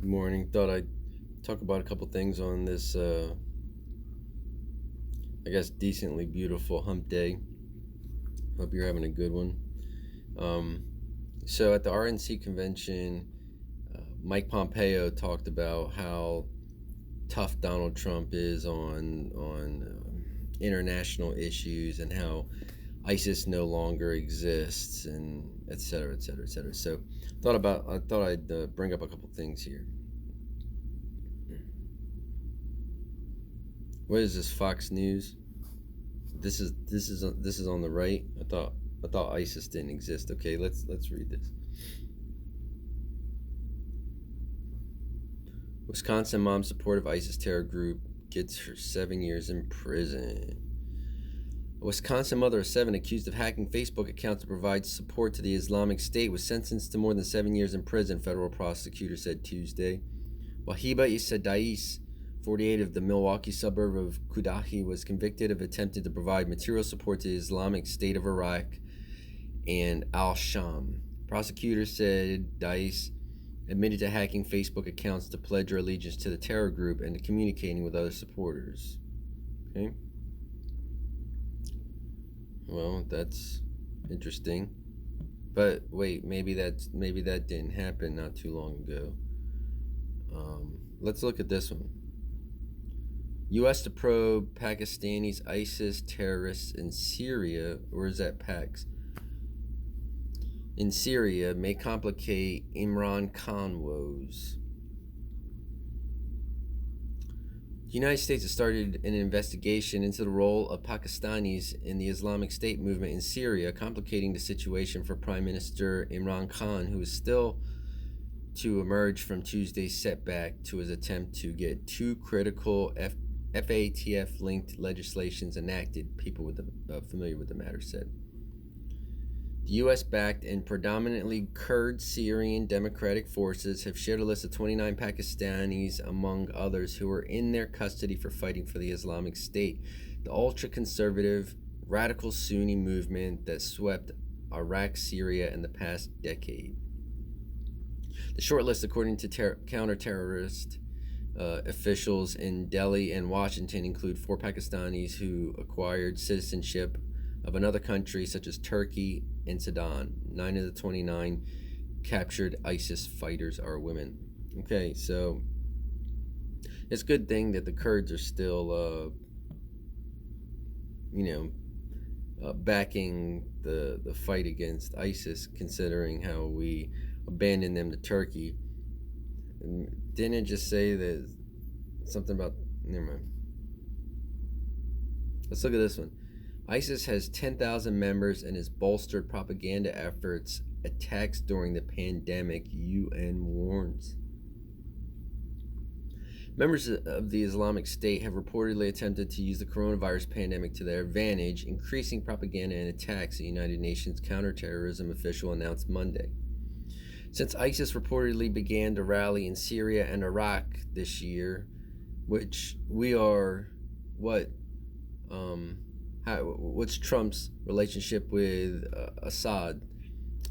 Good morning. Thought I'd talk about a couple things on this, I guess, decently beautiful hump day. Hope you're having a good one. So at the RNC convention, Mike Pompeo talked about how tough Donald Trump is on international issues and how ISIS no longer exists and et cetera, et cetera, et cetera. So I thought I'd bring up a couple things here. What is this, Fox News? This is on the right. I thought ISIS didn't exist. Okay, let's read this. Wisconsin mom support of ISIS terror group gets her 7 years in prison. A Wisconsin mother of 7 accused of hacking Facebook accounts to provide support to the Islamic State was sentenced to more than 7 years in prison, federal prosecutor said Tuesday. Wahiba Isadais, 48, of the Milwaukee suburb of Kudahi, was convicted of attempting to provide material support to the Islamic State of Iraq and al-Sham. Prosecutors said Dice admitted to hacking Facebook accounts to pledge her allegiance to the terror group and to communicating with other supporters. Okay. Well, that's interesting. But wait, maybe that didn't happen not too long ago. Let's look at this one. U.S. to probe Pakistani's ISIS terrorists in Syria, or is that Pax? In Syria may complicate Imran Khan woes. The United States has started an investigation into the role of Pakistanis in the Islamic State movement in Syria, complicating the situation for Prime Minister Imran Khan, who is still to emerge from Tuesday's setback to his attempt to get two critical FATF-linked legislations enacted, people familiar with the matter said. The U.S.-backed and predominantly Kurd Syrian Democratic Forces have shared a list of 29 Pakistanis, among others, who are in their custody for fighting for the Islamic State, the ultra-conservative, radical Sunni movement that swept Iraq, Syria in the past decade. The short list, according to counter-terrorist officials in Delhi and Washington, include 4 Pakistanis who acquired citizenship of another country, such as Turkey and Sudan. 9 of the 29 captured ISIS fighters are women. Okay, so it's a good thing that the Kurds are still, backing the fight against ISIS, considering how we abandoned them to Turkey. Didn't it just say that something about... Never mind. Let's look at this one. ISIS has 10,000 members and has bolstered propaganda efforts. Attacks during the pandemic, UN warns. Members of the Islamic State have reportedly attempted to use the coronavirus pandemic to their advantage, increasing propaganda and attacks, a United Nations counterterrorism official announced Monday. Since ISIS reportedly began to rally in Syria and Iraq this year, which we are, what's Trump's relationship with Assad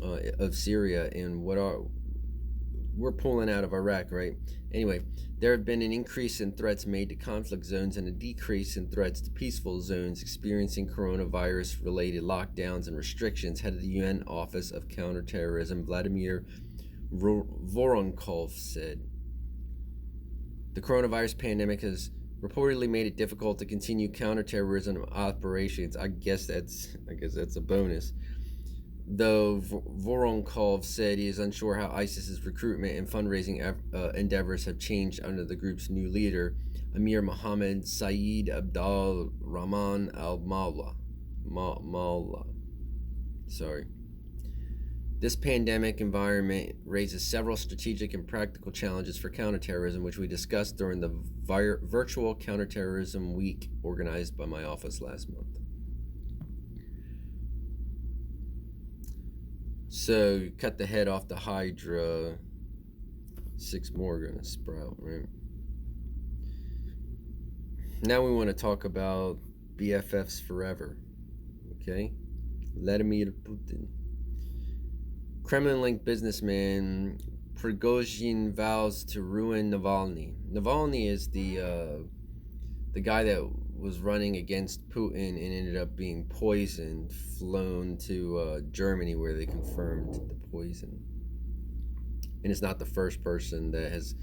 of Syria, and we're pulling out of Iraq, right? Anyway, there have been an increase in threats made to conflict zones and a decrease in threats to peaceful zones experiencing coronavirus-related lockdowns and restrictions, head of the UN Office of Counterterrorism, Vladimir Voronkov, said. The coronavirus pandemic has reportedly made it difficult to continue counterterrorism operations. I guess that's a bonus. Though Voronkov said he is unsure how ISIS's recruitment and fundraising endeavors have changed under the group's new leader, Amir Mohammed Saeed Abdul Rahman al-Mawla. This pandemic environment raises several strategic and practical challenges for counterterrorism, which we discussed during the virtual counterterrorism week organized by my office last month. So, cut the head off the Hydra, 6 more are gonna sprout, right? Now we want to talk about BFFs forever, okay? Vladimir Putin. Kremlin-linked businessman Prigozhin vows to ruin Navalny. Navalny is the guy that was running against Putin and ended up being poisoned, flown to Germany where they confirmed the poison. And it's not the first person that has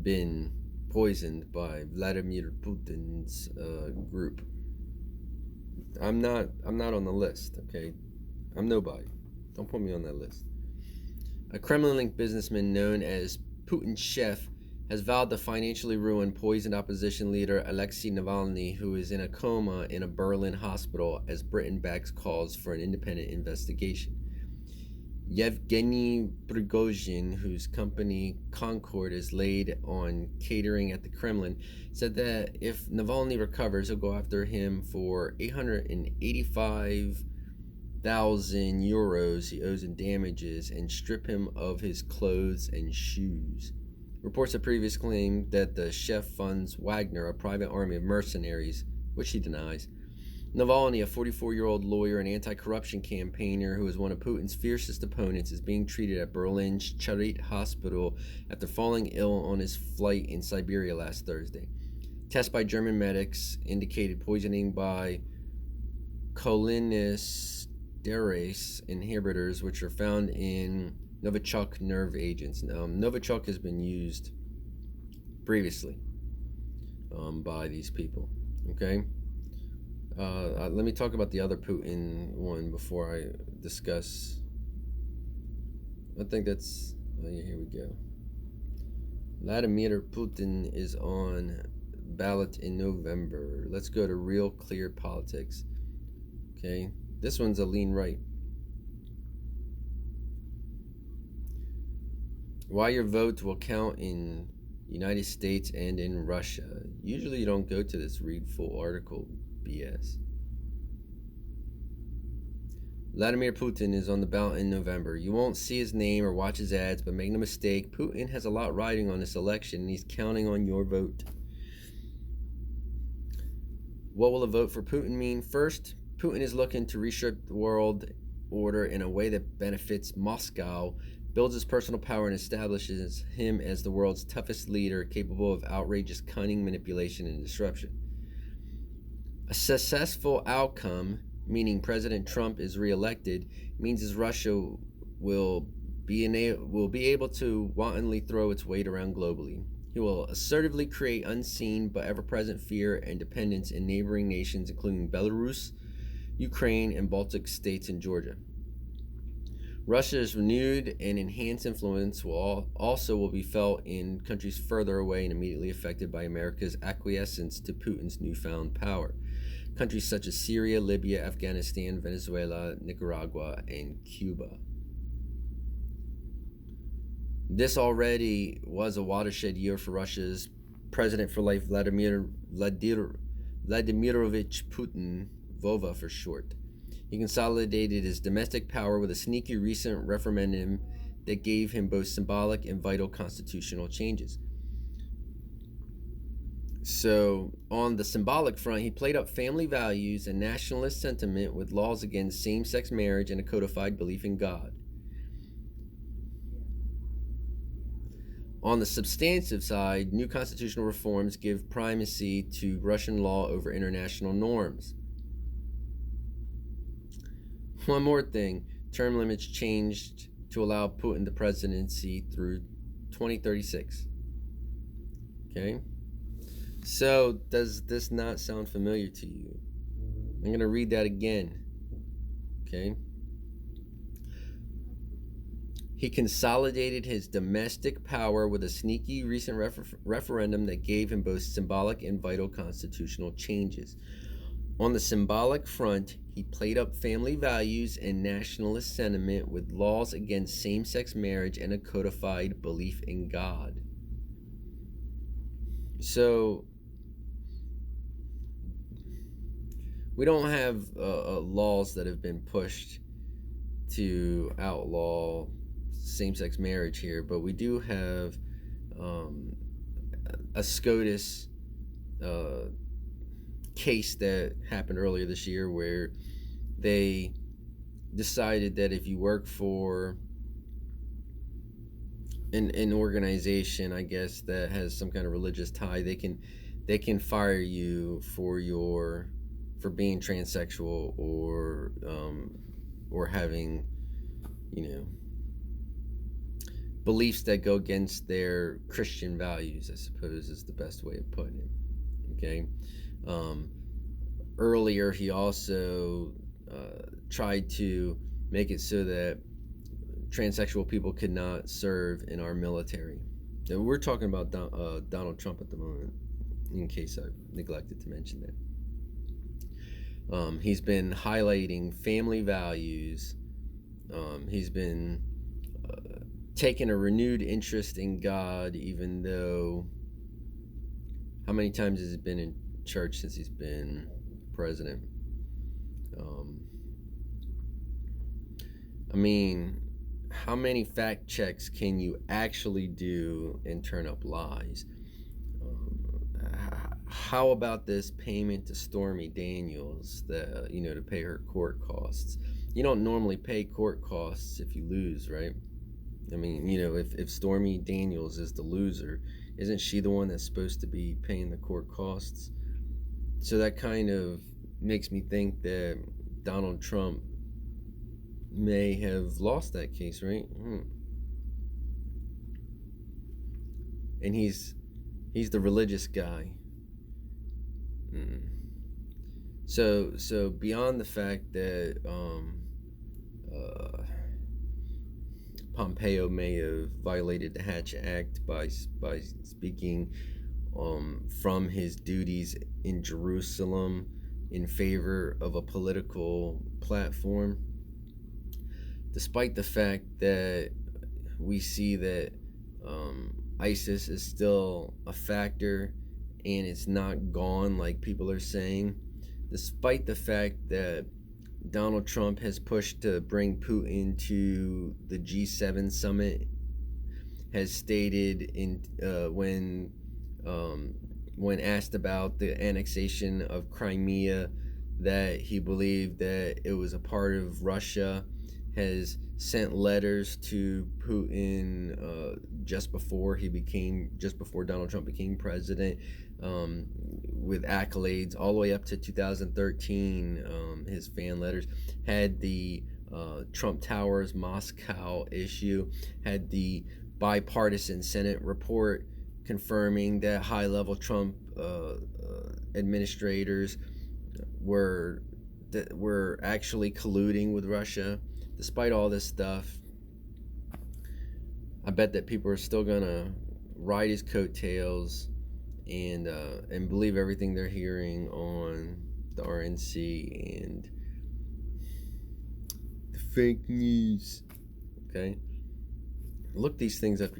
been poisoned by Vladimir Putin's group. I'm not on the list, okay? I'm nobody. Don't put me on that list. A Kremlin-linked businessman known as Putin's chef has vowed to financially ruin poisoned opposition leader Alexei Navalny, who is in a coma in a Berlin hospital, as Britain backs calls for an independent investigation. Yevgeny Prigozhin, whose company Concord is laid on catering at the Kremlin, said that if Navalny recovers, he'll go after him for 885,000 euros he owes in damages and strip him of his clothes and shoes. Reports have previously claimed that the chef funds Wagner, a private army of mercenaries, which he denies. Navalny, a 44-year-old lawyer and anti-corruption campaigner who is one of Putin's fiercest opponents, is being treated at Berlin's Charité Hospital after falling ill on his flight in Siberia last Thursday. Tests by German medics indicated poisoning by cholinesterase inhibitors, which are found in Novichok nerve agents. Novichok has been used previously by these people. Okay. Let me talk about the other Putin one before I discuss. I think that's. Oh yeah, here we go. Vladimir Putin is on ballot in November. Let's go to Real Clear Politics. Okay, this one's a lean right. Why your vote will count in United States and in Russia. Usually you don't go to this read full article BS. Vladimir Putin is on the ballot in November. You won't see his name or watch his ads, but make no mistake, Putin has a lot riding on this election, and he's counting on your vote. What will a vote for Putin mean? First, Putin is looking to reshape the world order in a way that benefits Moscow, builds his personal power, and establishes him as the world's toughest leader, capable of outrageous cunning, manipulation, and disruption. A successful outcome, meaning President Trump is reelected, means as Russia will be able to wantonly throw its weight around globally. He will assertively create unseen but ever-present fear and dependence in neighboring nations, including Belarus, Ukraine, and Baltic states and Georgia. Russia's renewed and enhanced influence will be felt in countries further away and immediately affected by America's acquiescence to Putin's newfound power. Countries such as Syria, Libya, Afghanistan, Venezuela, Nicaragua, and Cuba. This already was a watershed year for Russia's President for Life, Vladimirovich Putin, Vova for short. He consolidated his domestic power with a sneaky recent referendum that gave him both symbolic and vital constitutional changes. So, on the symbolic front, he played up family values and nationalist sentiment with laws against same-sex marriage and a codified belief in God. On the substantive side, new constitutional reforms give primacy to Russian law over international norms. One more thing, term limits changed to allow Putin the presidency through 2036. Okay? So, does this not sound familiar to you? I'm going to read that again. Okay? He consolidated his domestic power with a sneaky recent referendum that gave him both symbolic and vital constitutional changes. On the symbolic front, he played up family values and nationalist sentiment with laws against same-sex marriage and a codified belief in God. So, we don't have laws that have been pushed to outlaw same-sex marriage here, but we do have a SCOTUS case that happened earlier this year where they decided that if you work for an organization, I guess, that has some kind of religious tie, they can fire you for being transsexual or having, you know, beliefs that go against their Christian values, I suppose is the best way of putting it. Okay. Um, Earlier, he also tried to make it so that transsexual people could not serve in our military. And we're talking about Donald Trump at the moment, in case I neglected to mention that. He's been highlighting family values. He's been taking a renewed interest in God, even though, how many times has he been in church since he's been president? I mean, how many fact checks can you actually do and turn up lies? How about this payment to Stormy Daniels, to pay her court costs? You don't normally pay court costs if you lose, right? I mean, if Stormy Daniels is the loser, isn't she the one that's supposed to be paying the court costs? So that kind of makes me think that Donald Trump may have lost that case, right? And he's the religious guy. So beyond the fact that Pompeo may have violated the Hatch Act by speaking from his duties in Jerusalem in favor of a political platform, despite the fact that we see that ISIS is still a factor and it's not gone like people are saying, despite the fact that Donald Trump has pushed to bring Putin to the G7 summit, has stated when asked about the annexation of Crimea that he believed that it was a part of Russia, has sent letters to Putin just before Donald Trump became president, with accolades all the way up to 2013. His fan letters had the Trump Towers Moscow issue, had the bipartisan Senate report confirming that high-level Trump administrators were actually colluding with Russia. Despite all this stuff, I bet that people are still gonna ride his coattails and believe everything they're hearing on the RNC and the fake news. Okay, look these things up